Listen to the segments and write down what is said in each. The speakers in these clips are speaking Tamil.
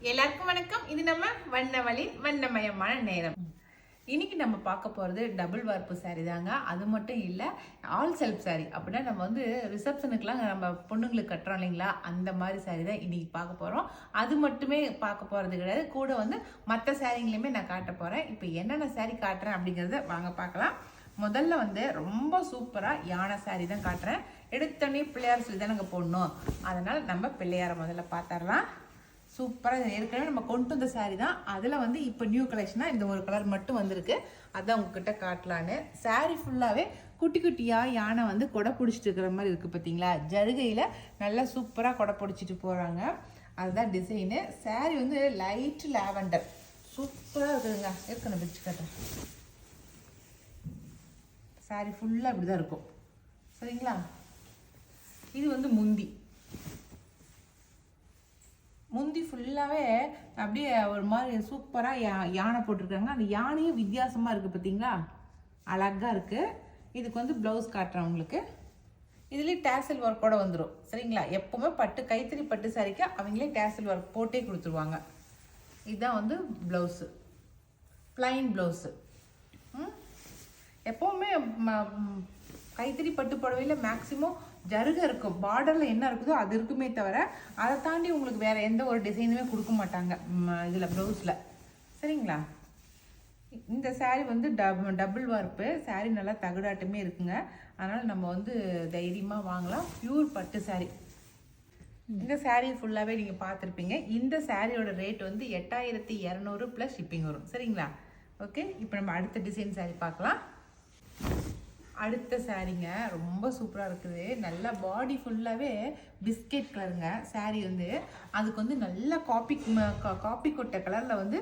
எல்லாருக்கும் வணக்கம். இது நம்ம வண்ணவழின் வண்ணமயமான நேரம். இன்னைக்கு நம்ம பார்க்க போகிறது டபுள் வார்ப்பு சாரீ தாங்க. அது மட்டும் இல்லை, ஆல் செல்ஃப் சாரீ. அப்படின்னா நம்ம வந்து ரிசப்ஷனுக்குலாம் நம்ம பொண்ணுங்களுக்கு கட்டுறோம் இல்லைங்களா, அந்த மாதிரி சாரீ தான் இன்னைக்கு பார்க்க போகிறோம். அது மட்டுமே பார்க்க போகிறது கிடையாது, கூட வந்து மற்ற சாரீங்களையுமே நான் காட்ட போகிறேன். இப்போ என்னென்ன சாரீ காட்டுறேன் அப்படிங்கிறத வாங்க பார்க்கலாம். முதல்ல வந்து ரொம்ப சூப்பராக யானை சாரீ தான் காட்டுறேன். எடுத்தோடனே பிள்ளையார் சொல்லி தான் நாங்கள் போடணும், அதனால் நம்ம பிள்ளையாரை முதல்ல பார்த்துடலாம். சூப்பராக ஏற்கனவே நம்ம கொண்டு வந்த சாரீ தான். அதில் வந்து இப்போ நியூ கலெக்ஷனாக இந்த ஒரு கலர் மட்டும் வந்திருக்கு, அதான் உங்ககிட்ட காட்டலான்னு. சாரீ ஃபுல்லாகவே குட்டி குட்டியாக யானை வந்து கொடை பிடிச்சிட்டு இருக்கிற மாதிரி இருக்குது பார்த்தீங்களா. ஜருகையில் நல்லா சூப்பராக கொடை பிடிச்சிட்டு போகிறாங்க, அதுதான் டிசைனு. சாரீ வந்து லைட் லாவெண்டர் சூப்பராக இருக்குதுங்க. இருக்கணும் பிடிச்சி காட்டுறேன். சாரீ ஃபுல்லாக இப்படி தான் இருக்கும், சரிங்களா. இது வந்து முந்தி ஃபுல்லாகவே அப்படியே ஒரு மாதிரி சூப்பராக யானை போட்டிருக்காங்க. அந்த யானையும் வித்தியாசமாக இருக்குது பார்த்தீங்களா, அழகாக இருக்குது. இதுக்கு வந்து ப்ளவுஸ் காட்டுறேன் உங்களுக்கு. இதுலேயே டேசல் ஒர்க்கோட வந்துடும், சரிங்களா. எப்போவுமே பட்டு கைத்தறி பட்டு சாரிக்கு அவங்களே டேசல் ஒர்க் போட்டே கொடுத்துருவாங்க. இதுதான் வந்து ப்ளவுஸு, ப்ளைன் ப்ளவுஸு. எப்போவுமே கைத்தறி பட்டு புடவையில் மேக்ஸிமம் ஜருகை இருக்கும், பார்டரில் என்ன இருக்குதோ அது இருக்குமே தவிர அதை தாண்டி உங்களுக்கு வேறு எந்த ஒரு டிசைனுமே கொடுக்க மாட்டாங்க இதில் ப்ளவுஸில், சரிங்களா. இந்த சாரீ வந்து டபுள் வார்ப்பு சாரீ, நல்லா தகுடாட்டமே இருக்குங்க. அதனால் நம்ம வந்து தைரியமாக வாங்கலாம். பியூர் பட்டு சாரீ. இந்த சாரீ ஃபுல்லாகவே நீங்கள் பார்த்துருப்பீங்க. இந்த சாரியோட ரேட் வந்து 8200 ப்ளஸ் ஷிப்பிங் வரும், சரிங்களா. ஓகே, இப்போ நம்ம அடுத்த டிசைன் சாரீ பார்க்கலாம். அடுத்த சாரீங்க ரொம்ப சூப்பராக இருக்குது. நல்லா பாடி ஃபுல்லாகவே பிஸ்கெட் கலருங்க. சாரீ வந்து அதுக்கு வந்து நல்ல காப்பி கொட்டை கலரில் வந்து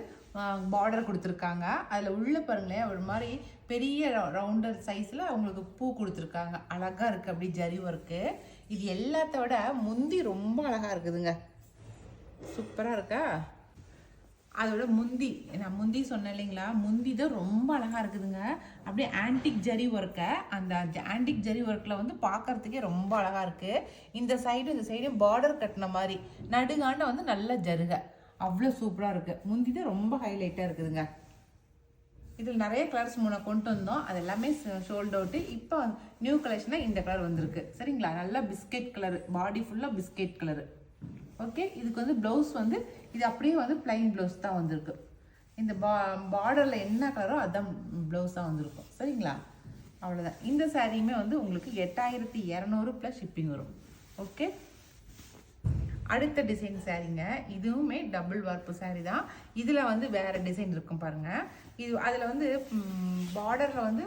பார்டர் கொடுத்துருக்காங்க. அதில் உள்ள பாருங்களேன், ஒரு மாதிரி பெரிய ரவுண்டர் சைஸில் அவங்களுக்கு பூ கொடுத்துருக்காங்க. அழகாக இருக்குது, அப்படி ஜரி ஒர்க்கு. இது எல்லாத்தோட முந்தி ரொம்ப அழகாக இருக்குதுங்க, சூப்பராக இருக்கா. அதோட நான் முந்தி சொன்னேன் இல்லைங்களா, முந்தி தான் ரொம்ப அழகாக இருக்குதுங்க. அப்படியே ஆன்டிக் ஜரி ஒர்க்கை, அந்த ஆன்டிக் ஜரி ஒர்க்கில் வந்து பார்க்கறதுக்கே ரொம்ப அழகாக இருக்குது. இந்த சைடும் பார்டர் கட்டின மாதிரி நடுங்காண்ட வந்து நல்ல ஜருகை, அவ்வளோ சூப்பராக இருக்குது. முந்தி தான் ரொம்ப ஹைலைட்டாக இருக்குதுங்க. இதில் நிறைய கலர்ஸ் முன்னே கொண்டு வந்தோம், அது எல்லாமே சோல்ட் அவுட்டு. இப்போ நியூ கலெக்ஷனாக இந்த கலர் வந்திருக்கு, சரிங்களா. நல்லா பிஸ்கெட் கலரு, பாடி ஃபுல்லாக பிஸ்கெட் கலரு. ஓகே, இதுக்கு வந்து ப்ளவுஸ் வந்து இது அப்படியே வந்து ப்ளைன் ப்ளவுஸ் தான் வந்திருக்கு. இந்த பார்டரில் என்ன கலரோ அதுதான் ப்ளவுஸாக வந்திருக்கும், சரிங்களா. அவ்வளோதான். இந்த சாரியுமே வந்து உங்களுக்கு 8200 ப்ளஸ் ஷிப்பிங் வரும். ஓகே, அடுத்த டிசைன் சாரீங்க. இதுவுமே டபுள் வார்ப்பு சாரீ தான். இதில் வந்து வேறு டிசைன் இருக்கும் பாருங்கள். இது அதில் வந்து பார்டரில் வந்து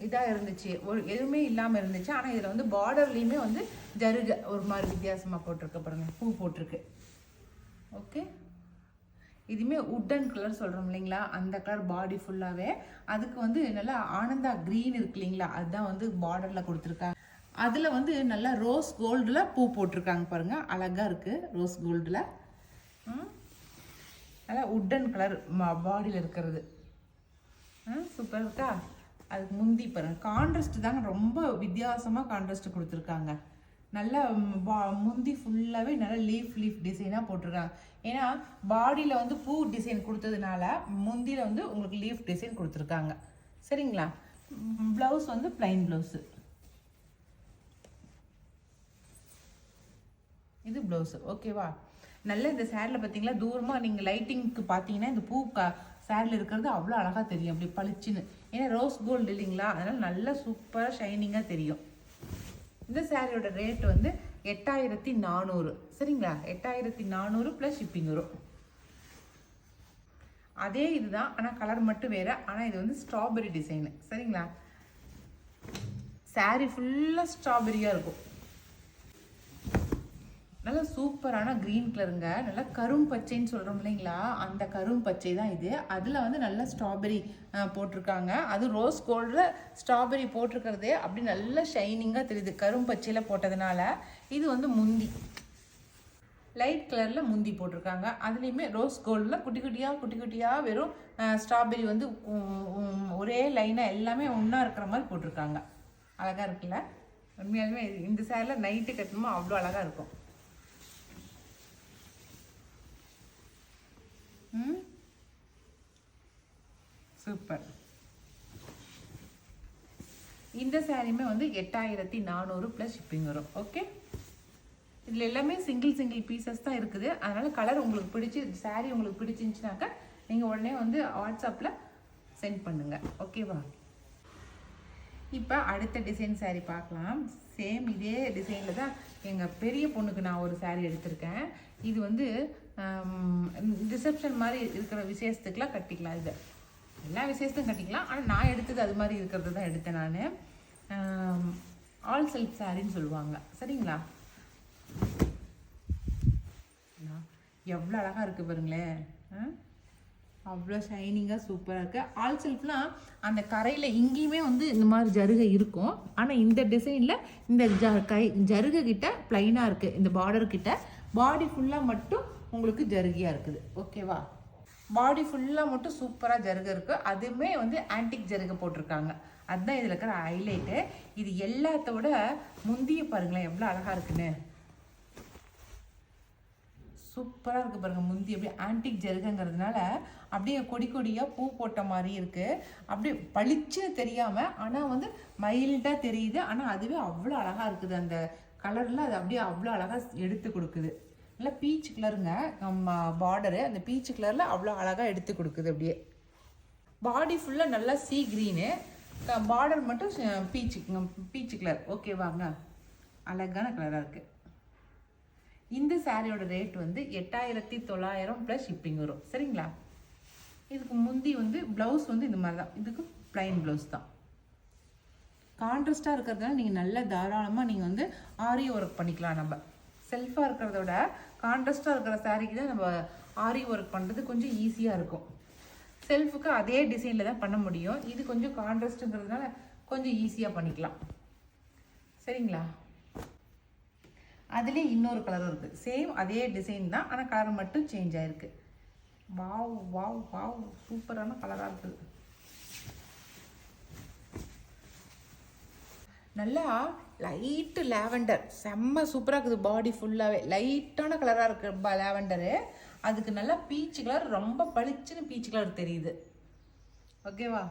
இதாக இருந்துச்சு, ஒரு எதுவுமே இல்லாமல் இருந்துச்சு. ஆனால் இதில் வந்து பார்டர்லேயுமே வந்து ஜருகை ஒரு மாதிரி வித்தியாசமாக போட்டிருக்கு பாருங்கள், பூ போட்டிருக்கு. ஓகே, இதுவுமே உட்டன் கலர் சொல்கிறோம் இல்லைங்களா, அந்த கலர் பாடி ஃபுல்லாகவே. அதுக்கு வந்து நல்லா ஆனந்தா க்ரீன் இருக்கு இல்லைங்களா, அதுதான் வந்து பார்டரில் கொடுத்துருக்காங்க. அதில் வந்து நல்லா ரோஸ் கோல்டில் பூ போட்டிருக்காங்க பாருங்கள், அழகாக இருக்குது. ரோஸ் கோல்டில் நல்லா உட்டன் கலர் பாடியில் இருக்கிறது சூப்பர் இருக்கா. அதுக்கு முந்தி பாருங்கள், கான்ட்ராஸ்ட் தாங்க, ரொம்ப வித்தியாசமாக கான்ட்ராஸ்ட் கொடுத்துருக்காங்க. நல்லா முந்தி ஃபுல்லாகவே நல்லா லீஃப் டிசைனாக போட்டிருக்காங்க. ஏன்னா பாடியில் வந்து பூ டிசைன் கொடுத்ததுனால முந்தியில் வந்து உங்களுக்கு லீஃப் டிசைன் கொடுத்துருக்காங்க, சரிங்களா. ப்ளவுஸ் வந்து ப்ளைன் ப்ளவுஸு. இது ப்ளவுஸு, ஓகேவா. நல்ல இந்த சேரில் பார்த்தீங்களா, தூரமாக நீங்கள் லைட்டிங்க்கு பார்த்தீங்கன்னா இந்த பூ சேரில் இருக்கிறது அவ்வளோ அழகாக தெரியும், அப்படி பளிச்சுன்னு. ஏன்னா ரோஸ் கோல்டு இல்லைங்களா, அதனால் நல்லா சூப்பராக ஷைனிங்காக தெரியும். இந்த சாரியோட ரேட் வந்து 8400, சரிங்களா. 8400 ப்ளஸ் ஷிப்பிங் வரும். அதே இதுதான், ஆனால் கலர் மட்டும் வேறு. ஆனால் இது வந்து ஸ்ட்ராபெரி டிசைனு, சரிங்களா. சாரி ஃபுல்லாக ஸ்ட்ராபெரியாக இருக்கும். நல்லா சூப்பரான க்ரீன் கலருங்க. நல்லா கரும் பச்சைன்னு சொல்கிறோம் இல்லைங்களா, அந்த கரும் பச்சை தான் இது. அதில் வந்து நல்லா ஸ்ட்ராபெரி போட்டிருக்காங்க. அது ரோஸ் கோல்டில் ஸ்ட்ராபெரி போட்டிருக்கிறதே அப்படி நல்லா ஷைனிங்காக தெரியுது, கரும் பச்சையில் போட்டதுனால. இது வந்து முந்தி லைட் கலரில் முந்தி போட்டிருக்காங்க. அதுலேயுமே ரோஸ் கோல்டில் குட்டி குட்டியாக வெறும் ஸ்ட்ராபெரி வந்து ஒரே லைனாக எல்லாமே ஒன்றா இருக்கிற மாதிரி போட்டிருக்காங்க. அழகாக இருக்குல்ல. உண்மையாலுமே இந்த சேரில் நைட்டு கட்டணுமோ அவ்வளோ அழகாக இருக்கும். சூப்பர். இந்த சாரியுமே வந்து 8400 ப்ளஸ் ஷிப்பிங் வரும். ஓகே, இதில் எல்லாமே சிங்கிள் பீசஸ் தான் இருக்குது. அதனால் கலர் உங்களுக்கு பிடிச்சி சாரீ உங்களுக்கு பிடிச்சிருந்துச்சுனாக்கா நீங்கள் உடனே வந்து வாட்ஸ்அப்பில் சென்ட் பண்ணுங்கள். ஓகேவா? இப்போ அடுத்த டிசைன் சாரீ பார்க்கலாம். சேம் இதே டிசைனில் தான் எங்கள் பெரிய பொண்ணுக்கு நான் ஒரு சாரீ எடுத்திருக்கேன். இது வந்து ரிசப்ஷன் மாதிரி இருக்கிற விசேஷத்துக்குலாம் கட்டிக்கலாம். இது எல்லா விசேஷத்துக்கும் கட்டிக்கலாம். ஆனால் நான் எடுத்தது அது மாதிரி இருக்கிறது தான் எடுத்தேன். நான் ஆல் செல்ஃப் சாரின்னு சொல்லுவாங்க. சரிங்களா? எவ்வளோ அழகாக இருக்குது பாருங்களேன். அவ்வளோ ஷைனிங்காக சூப்பராக இருக்குது. ஆல் செல்ஃப்லாம் அந்த கரையில் இங்கேயுமே வந்து இந்த மாதிரி ஜருகை இருக்கும். ஆனால் இந்த டிசைனில் இந்த ஜருகை கிட்ட ப்ளைனாக இருக்குது. இந்த பார்டர் கிட்ட பாடி ஃபுல்லாக மட்டும் உங்களுக்கு ஜருகையாக இருக்குது. ஓகேவா? பாடி ஃபுல்லாக மட்டும் சூப்பராக ஜருகை இருக்குது. அதுவுமே வந்து ஆன்டிக் ஜருகை போட்டிருக்காங்க. அதுதான் இதில் இருக்கிற ஹைலைட்டு. இது எல்லாத்தோட முந்திய பாருங்களேன் எவ்வளோ அழகாக இருக்குன்னு. சூப்பராக இருக்குது பாருங்கள். முந்தி அப்படியே ஆன்டிக் ஜருகைங்கிறதுனால அப்படியே கொடியாக பூ போட்ட மாதிரி இருக்குது. அப்படியே பளிச்சுன்னு தெரியாமல் ஆனால் வந்து மைல்டாக தெரியுது. ஆனால் அதுவே அவ்வளோ அழகாக இருக்குது. அந்த கலரில் அது அப்படியே அவ்வளோ அழகாக எடுத்து கொடுக்குது. நல்லா பீச் கலருங்க பார்டரு. அந்த பீச் கலரில் அவ்வளோ அழகாக எடுத்து கொடுக்குது. அப்படியே பாடி ஃபுல்லாக நல்லா சீ க்ரீனு, பார்டர் மட்டும் பீச் கலர். ஓகேவாங்க? அழகான கலராக இருக்குது. இந்த சாரியோட ரேட் வந்து 8900 ப்ளஸ் ஷிப்பிங் வரும். சரிங்களா? இதுக்கு முந்தி வந்து ப்ளவுஸ் வந்து இந்த மாதிரி தான். இதுக்கு ப்ளைன் ப்ளவுஸ் தான். கான்ட்ராஸ்டாக இருக்கிறதுனால நீங்கள் நல்ல தாராளமாக நீங்கள் வந்து ஆரி ஒர்க் பண்ணிக்கலாம். நம்ம செல்ஃபாக இருக்கிறதோட கான்ட்ராஸ்டாக இருக்கிற சாரிக்கு தான் நம்ம ஆரி ஒர்க் பண்ணுறது கொஞ்சம் ஈஸியாக இருக்கும். செல்ஃபுக்கு அதே டிசைனில் தான் பண்ண முடியும். இது கொஞ்சம் கான்ட்ராஸ்ட்டுங்கிறதுனால கொஞ்சம் ஈஸியாக பண்ணிக்கலாம். சரிங்களா? அதுலேயே இன்னொரு கலரும் இருக்குது. சேம் அதே டிசைன் தான், ஆனால் கலர் மட்டும் சேஞ்ச் ஆகிருக்கு. வாவ் வாவ் வாவ், சூப்பரான கலராக இருக்குது. நல்லா லைட்டு லேவெண்டர், செம்ம சூப்பராக இருக்குது. பாடி ஃபுல்லாகவே லைட்டான கலராக இருக்குது லேவெண்டரு. அதுக்கு நல்லா பீச் கலர், ரொம்ப பளிச்சுன்னு பீச் கலர் தெரியுது. ஓகேவா?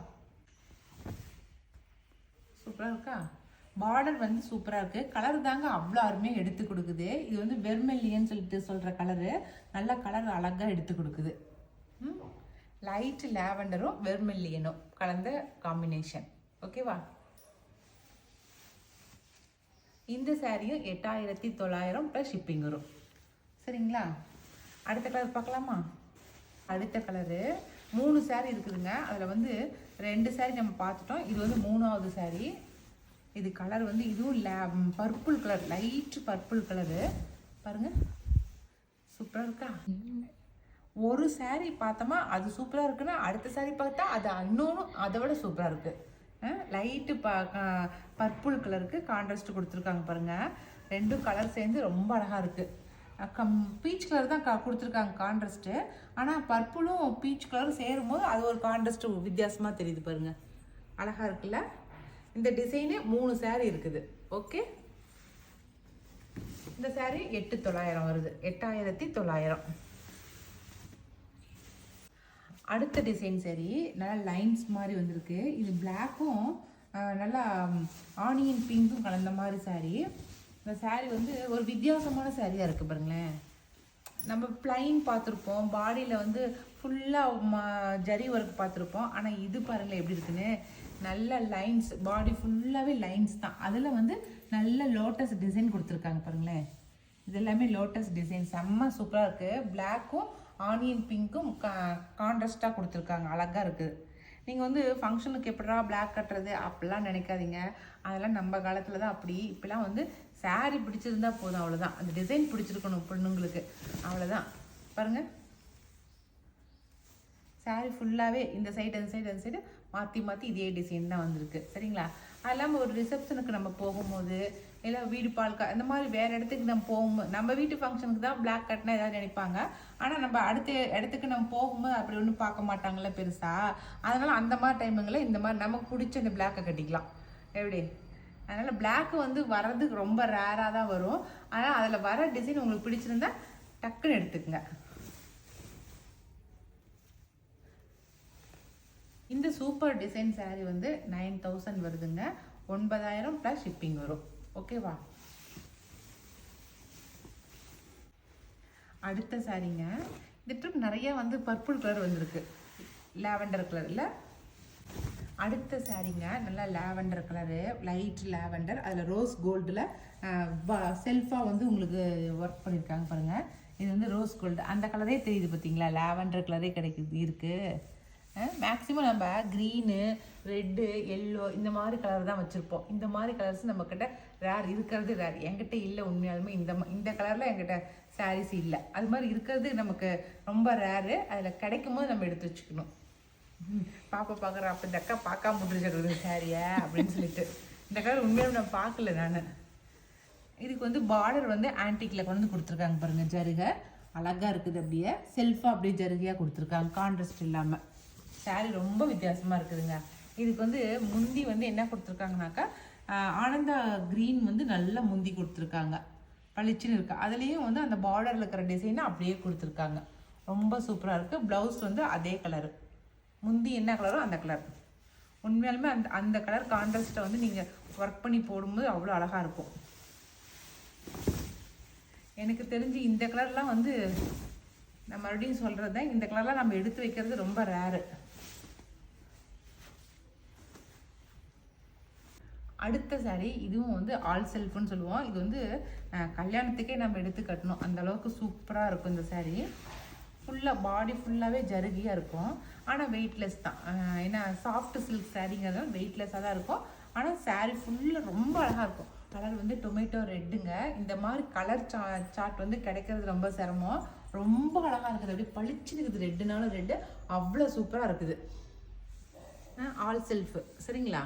சூப்பராக இருக்கா? பார்டர் வந்து சூப்பராக இருக்குது. கலர் தாங்க அவ்வளோ அருமையாக எடுத்து கொடுக்குது. இது வந்து வெர்மெல்லியன்னு சொல்லிட்டு சொல்கிற கலரு. நல்லா கலர் அழகாக எடுத்து கொடுக்குது. லைட்டு லேவெண்டரும் வெர்மெல்லியனும் கலந்த காம்பினேஷன். ஓகேவா? இந்த சாரியும் 8900 ப்ளஸ் ஷிப்பிங் வரும். சரிங்களா? அடுத்த கலர் பார்க்கலாமா? அடுத்த கலரு 3 சாரீ இருக்குதுங்க. அதில் வந்து 2 சாரீ நம்ம பார்த்துட்டோம். இது வந்து 3வது சாரீ. இது கலர் வந்து இதுவும் purple colour, light purple colour. பாருங்கள், சூப்பராக இருக்கா? ஒரு சாரீ பார்த்தோமா அது சூப்பராக இருக்குன்னா அடுத்த சாரீ பார்த்தா அது இன்னொன்று அதை விட சூப்பராக இருக்குது. லைட்டு பர்பிள் கலருக்கு கான்ட்ராஸ்ட் கொடுத்துருக்காங்க பாருங்கள். ரெண்டும் கலர் சேர்ந்து ரொம்ப அழகாக இருக்குது. பீச் கலர் தான் கொடுத்துருக்காங்க கான்ட்ராஸ்ட்டு. ஆனால் பர்பிளும் பீச் கலரும் சேரும்போது அது ஒரு கான்ட்ராஸ்ட் வித்தியாசமாக தெரியுது பாருங்கள். அழகாக இருக்குல்ல? இந்த டிசைனு 3 சாரீ இருக்குது. ஓகே, இந்த சாரீ 8900 வருது. 8900. அடுத்த டிசைன் சாரீ நல்லா லைன்ஸ் மாதிரி வந்திருக்கு. இது பிளாக்கும் நல்லா ஆனியன் பிங்க்கும் கலந்த மாதிரி சாரீ. இந்த சாரீ வந்து ஒரு வித்தியாசமான சாரியாக இருக்குது பாருங்களேன். நம்ம பிளைன் பார்த்துருப்போம், பாடியில் வந்து ஃபுல்லாக ஜரி ஒர்க் பார்த்துருப்போம். ஆனால் இது பாருங்களேன் எப்படி இருக்குன்னு. நல்ல லைன்ஸ், பாடி ஃபுல்லாகவே லைன்ஸ் தான். அதில் வந்து நல்ல லோட்டஸ் டிசைன் கொடுத்துருக்காங்க பாருங்களேன். இது எல்லாமே லோட்டஸ் டிசைன், செம்ம சூப்பராக இருக்குது. பிளாக்கும் ஆனியன் பிங்க்கும் கான்ட்ராஸ்டாக கொடுத்துருக்காங்க, அழகாக இருக்குது. நீங்கள் வந்து ஃபங்க்ஷனுக்கு எப்படா பிளாக் கட்டுறது அப்படிலாம் நினைக்காதீங்க. அதெல்லாம் நம்ம காலத்தில் தான் அப்படி. இப்போலாம் வந்து சாரீ பிடிச்சிருந்தா போதும், அவ்வளோதான். அந்த டிசைன் பிடிச்சிருக்கணும் பொண்ணுங்களுக்கு, அவ்வளோதான். பாருங்கள், சாரீ ஃபுல்லாகவே இந்த சைடு அந்த சைடு அந்த சைடு மாற்றி இதே டிசைன் தான் வந்திருக்கு. சரிங்களா? அது இல்லாமல் ஒரு ரிசப்ஷனுக்கு நம்ம போகும்போது, இல்லை வீடு பால்கா இந்த மாதிரி வேறு இடத்துக்கு நம்ம போகும்போது, நம்ம வீட்டு ஃபங்க்ஷனுக்கு தான் பிளாக் கட்டினா ஏதாவது நினைப்பாங்க. ஆனால் நம்ம அடுத்த இடத்துக்கு நம்ம போகும்போது அப்படி ஒன்றும் பார்க்க மாட்டாங்கள்ல பெருசாக. அதனால் அந்த மாதிரி டைமுங்களில் இந்த மாதிரி நமக்கு பிடிச்ச அந்த பிளாக்கை கட்டிக்கலாம். எப்படி? அதனால் பிளாக்கு வந்து வர்றதுக்கு ரொம்ப ரேராக தான் வரும். ஆனால் அதில் வர டிசைன் உங்களுக்கு பிடிச்சிருந்தா டக்குன்னு எடுத்துக்கங்க. இந்த சூப்பர் டிசைன் saree வந்து 9000 வருதுங்க. 9000 ப்ளஸ் ஷிப்பிங் வரும். ஓகேவா? அடுத்த சாரீங்க. இந்த ட்ரிப் நிறைய வந்து பர்பிள் கலர் வந்திருக்கு, லாவெண்டர் கலரில். அடுத்த சாரீங்க நல்லா லாவெண்டர் கலரு, லைட் லாவெண்டர், அதில் ரோஸ் கோல்டில் செல்ஃபாக வந்து உங்களுக்கு ஒர்க் பண்ணியிருக்காங்க பாருங்கள். இது வந்து ரோஸ் கோல்டு, அந்த கலரே தெரியுது பார்த்தீங்களா, லாவெண்டர் கலரே இருக்குது. மேக்ஸிமம் நம்ம க்ரீனு, ரெட்டு, எல்லோ இந்த மாதிரி கலர் தான் வச்சுருப்போம். இந்த மாதிரி கலர்ஸ் நம்மக்கிட்ட இருக்கிறது ரேர். என்கிட்ட இல்லை உண்மையாலுமே. இந்த கலரில் என்கிட்ட சாரீஸ் இல்லை. அது மாதிரி இருக்கிறது நமக்கு ரொம்ப ரேரு. அதில் கிடைக்கும் போது நம்ம எடுத்து வச்சுக்கணும். பாப்பா பார்க்குற, அப்போ இந்த அக்கா பார்க்காம முடிஞ்சிருக்குது சாரியை அப்படின்னு சொல்லிட்டு. இந்த கலர் உண்மையாலும் நான் பார்க்கல நான். இதுக்கு வந்து பார்டர் வந்து ஆன்டிக்கில் கொண்டு வந்து கொடுத்துருக்காங்க பாருங்கள். ஜருகை அழகாக இருக்குது, அப்படியே செல்ஃபாக அப்படியே ஜருகையாக கொடுத்துருக்காங்க, கான்ட்ராஸ்ட் இல்லாமல். சாரீ ரொம்ப வித்தியாசமாக இருக்குதுங்க. இதுக்கு வந்து முந்தி வந்து என்ன கொடுத்துருக்காங்கனாக்கா, ஆனந்தா க்ரீன் வந்து நல்லா முந்தி கொடுத்துருக்காங்க, பளிச்சுன்னு இருக்குது. அதுலேயும் வந்து அந்த பார்டரில் இருக்கிற டிசைனை அப்படியே கொடுத்துருக்காங்க. ரொம்ப சூப்பராக இருக்குது. ப்ளவுஸ் வந்து அதே கலரு, முந்தி என்ன கலரோ அந்த கலர். உண்மையாலுமே அந்த கலர் கான்ட்ராஸ்ட்டை வந்து நீங்கள் ஒர்க் பண்ணி போடும்போது அவ்வளோ அழகாக இருக்கும். எனக்கு தெரிஞ்சு இந்த கலர்லாம் வந்து நான் மறுபடியும் சொல்கிறது தான், இந்த கலர்லாம் நம்ம எடுத்து வைக்கிறது ரொம்ப ரேரு. அடுத்த சாரீ இதுவும் வந்து ஆல் செல்ஃப்னு சொல்லுவோம். இது வந்து கல்யாணத்துக்கே நம்ம எடுத்து கட்டணும், அந்த அளவுக்கு சூப்பராக இருக்கும் இந்த சாரீ. ஃபுல்லாக பாடி ஃபுல்லாகவே ஜருகியாக இருக்கும், ஆனால் வெயிட்லெஸ் தான். ஏன்னா சாஃப்ட் சில்க் சாரீங்கிறதால வெயிட்லெஸ்ஸாக தான் இருக்கும். ஆனால் சாரீ ஃபுல்லாக ரொம்ப அழகாக இருக்கும். கலர் வந்து டொமேட்டோ ரெட்டுங்க. இந்த மாதிரி கலர் சார்ட் வந்து கிடைக்கிறது ரொம்ப சிரமம். ரொம்ப அழகாக இருக்குது, அப்படியே பளிச்சுன்னு இருக்குது. ரெட்டுனாலும் ரெட்டு அவ்வளோ சூப்பராக இருக்குது. ஆல் செல்ஃப் சரிங்களா.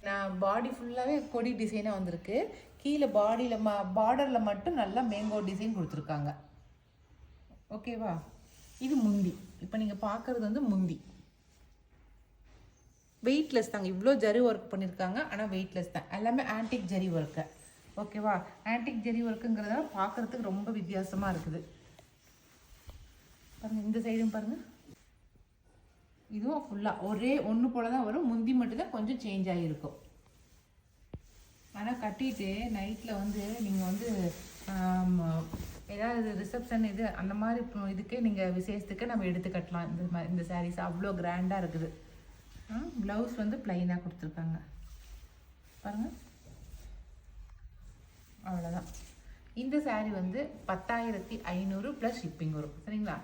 நான் பாடி ஃபுல்லாகவே கொடி டிசைனாக வந்திருக்கு. கீழே பாடியில் பார்டரில் மட்டும் நல்லா மேங்கோ டிசைன் கொடுத்துருக்காங்க. ஓகேவா? இது முந்தி. இப்போ நீங்கள் பார்க்குறது வந்து முந்தி. வெயிட்லெஸ் தாங்க. இவ்வளோ ஜரி ஒர்க் பண்ணியிருக்காங்க, ஆனால் வெயிட்லெஸ் தான். எல்லாமே ஆன்டிக் ஜரி ஒர்க்கு. ஓகேவா? ஆன்டிக் ஜரி ஒர்க்குங்கிறதால பார்க்குறதுக்கு ரொம்ப வித்தியாசமாக இருக்குது. பாருங்கள், இந்த சைடும் பாருங்கள். இதுவும் ஃபுல்லாக ஒரே ஒன்று போல தான் வரும். முந்தி மட்டும்தான் கொஞ்சம் சேஞ்ச் ஆகியிருக்கும். ஆனால் கட்டிட்டு நைட்டில் வந்து நீங்கள் வந்து ஏதாவது ரிசப்ஷன் இது அந்த மாதிரி இதுக்கே நீங்கள் விசேஷத்துக்கு நம்ம எடுத்து கட்டலாம். இந்த சாரீஸ் அவ்வளோ கிராண்டாக இருக்குது. ப்ளவுஸ் வந்து ப்ளைனாக கொடுத்துருக்காங்க பாருங்கள். அவ்வளோதான். இந்த சாரீ வந்து 10,500 ப்ளஸ் ஷிப்பிங் வரும். சரிங்களா?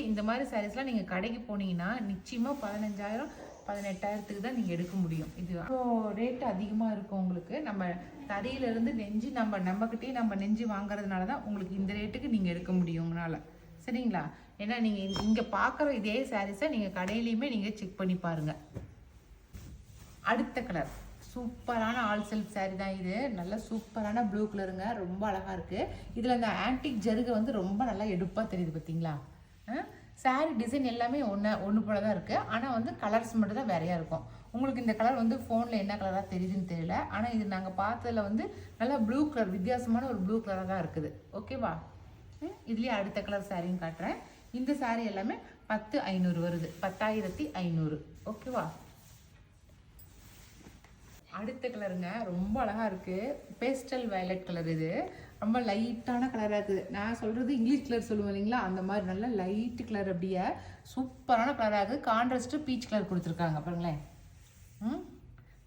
இந்த மாதிரி சாரீஸ்லாம் நீங்கள் கடைக்கு போனீங்கன்னா நிச்சயமாக 15,000 18,000க்கு தான் நீங்கள் எடுக்க முடியும். இது ரேட்டு அதிகமாக இருக்கும் உங்களுக்கு. நம்ம தறியிலேருந்து நெஞ்சு நம்மக்கிட்டே நம்ம நெஞ்சு வாங்குறதுனால தான் உங்களுக்கு இந்த ரேட்டுக்கு நீங்கள் எடுக்க முடியும் உங்களால். சரிங்களா? ஏன்னா நீங்கள் இங்கே பார்க்குற இதே சாரீஸை நீங்கள் கடையிலையுமே நீங்கள் செக் பண்ணி பாருங்கள். அடுத்த கலர் சூப்பரான ஆல் செல்ஃப் சாரீ தான் இது. நல்ல சூப்பரான ப்ளூ கலருங்க, ரொம்ப அழகாக இருக்குது. இதில் இந்த ஆன்டிக் ஜருகை வந்து ரொம்ப நல்லா எடுப்பாக தெரியுது பார்த்தீங்களா. சாரீ டிசைன் எல்லாமே ஒன்று போல தான் இருக்குது, ஆனால் வந்து கலர்ஸ் மட்டும் தான் வேறையாக இருக்கும். உங்களுக்கு இந்த கலர் வந்து ஃபோனில் என்ன கலராக தெரியுதுன்னு தெரியல, ஆனால் இது நாங்கள் பார்த்ததில் வந்து நல்லா ப்ளூ கலர், வித்தியாசமான ஒரு ப்ளூ கலராக தான் இருக்குது. ஓகேவா? இதுலேயே அடுத்த கலர் சாரின்னு காட்டுறேன். இந்த சாரீ எல்லாமே 10,500 வருது. 10,500. ஓகேவா? அடுத்த கலருங்க ரொம்ப அழகாக இருக்குது. Pastel violet colour. இது ரொம்ப லைட்டான கலராக இருக்குது. நான் சொல்கிறது இங்கிலீஷ் கலர் சொல்லுவேன் இல்லைங்களா, அந்த மாதிரி நல்ல லைட்டு கலர், அப்படியே சூப்பரான கலராக இருக்குது. கான்ட்ராஸ்ட்டு பீச் கலர் கொடுத்துருக்காங்க பாருங்களேன்.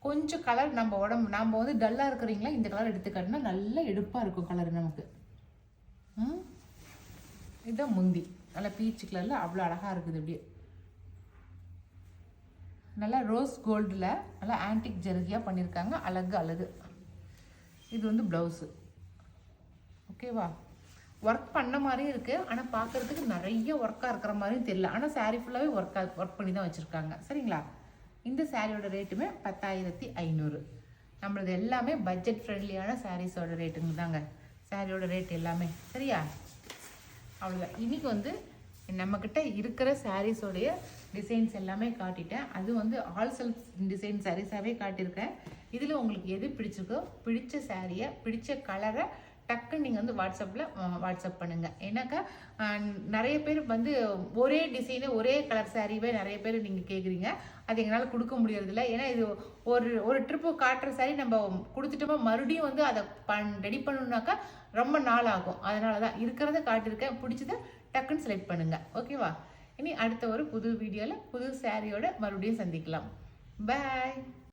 கொஞ்சம் கலர் நம்ம வந்து டல்லாக இருக்கிறீங்களா, இந்த கலர் எடுத்துக்காட்டினா நல்லா எடுப்பாக இருக்கும் கலர் நமக்கு. இதுதான் முந்தி. நல்லா பீச் கலரில் அவ்வளோ அழகாக இருக்குது. அப்படியே நல்லா ரோஸ் கோல்டில் நல்லா ஆன்டிக் ஜருகியாக பண்ணியிருக்காங்க. அழகு. இது வந்து ப்ளவுஸு. ஓகேவா? ஒர்க் பண்ண மாதிரியும் இருக்குது, ஆனால் பார்க்குறதுக்கு நிறைய ஒர்க்காக இருக்கிற மாதிரியும் தெரியல. ஆனால் சாரீ ஃபுல்லாகவே ஒர்க் பண்ணி தான் வச்சுருக்காங்க. சரிங்களா? இந்த சாரியோட ரேட்டுமே 10,500. நம்மளது எல்லாமே பட்ஜெட் ஃப்ரெண்ட்லியான சாரீஸோட ரேட்டுங்க தாங்க. சாரியோட ரேட் எல்லாமே. சரியா? அவ்வளோதான். இன்றைக்கி வந்து நம்மக்கிட்ட இருக்கிற சாரீஸோடைய டிசைன்ஸ் எல்லாமே காட்டிட்டேன். அது வந்து ஆல் செல்ஃப் டிசைன் சாரீஸாகவே காட்டியிருக்கேன். இதில் உங்களுக்கு எது பிடிச்சிருக்கோ, பிடிச்ச சாரியை, பிடிச்ச கலரை டக்குன்னு நீங்கள் வந்து வாட்ஸ்அப் பண்ணுங்கள். ஏன்னாக்கா நிறைய பேர் வந்து ஒரே டிசைனு ஒரே கலர் சாரீவே நிறைய பேர் நீங்கள் கேட்குறீங்க. அது எங்களால் கொடுக்க முடியறதில்ல. ஏன்னா இது ஒரு ட்ரிப்பு காட்டுற சாரி நம்ம கொடுத்துட்டோமா மறுபடியும் வந்து அதை ரெடி பண்ணணுன்னாக்கா ரொம்ப நாள் ஆகும். அதனால தான் இருக்கிறத காட்டியிருக்கேன். பிடிச்சதை டக்குன்னு செலக்ட் பண்ணுங்கள். ஓகேவா? இனி அடுத்த ஒரு புது வீடியோவில் புது சாரியோட மறுபடியும் சந்திக்கலாம். பாய்.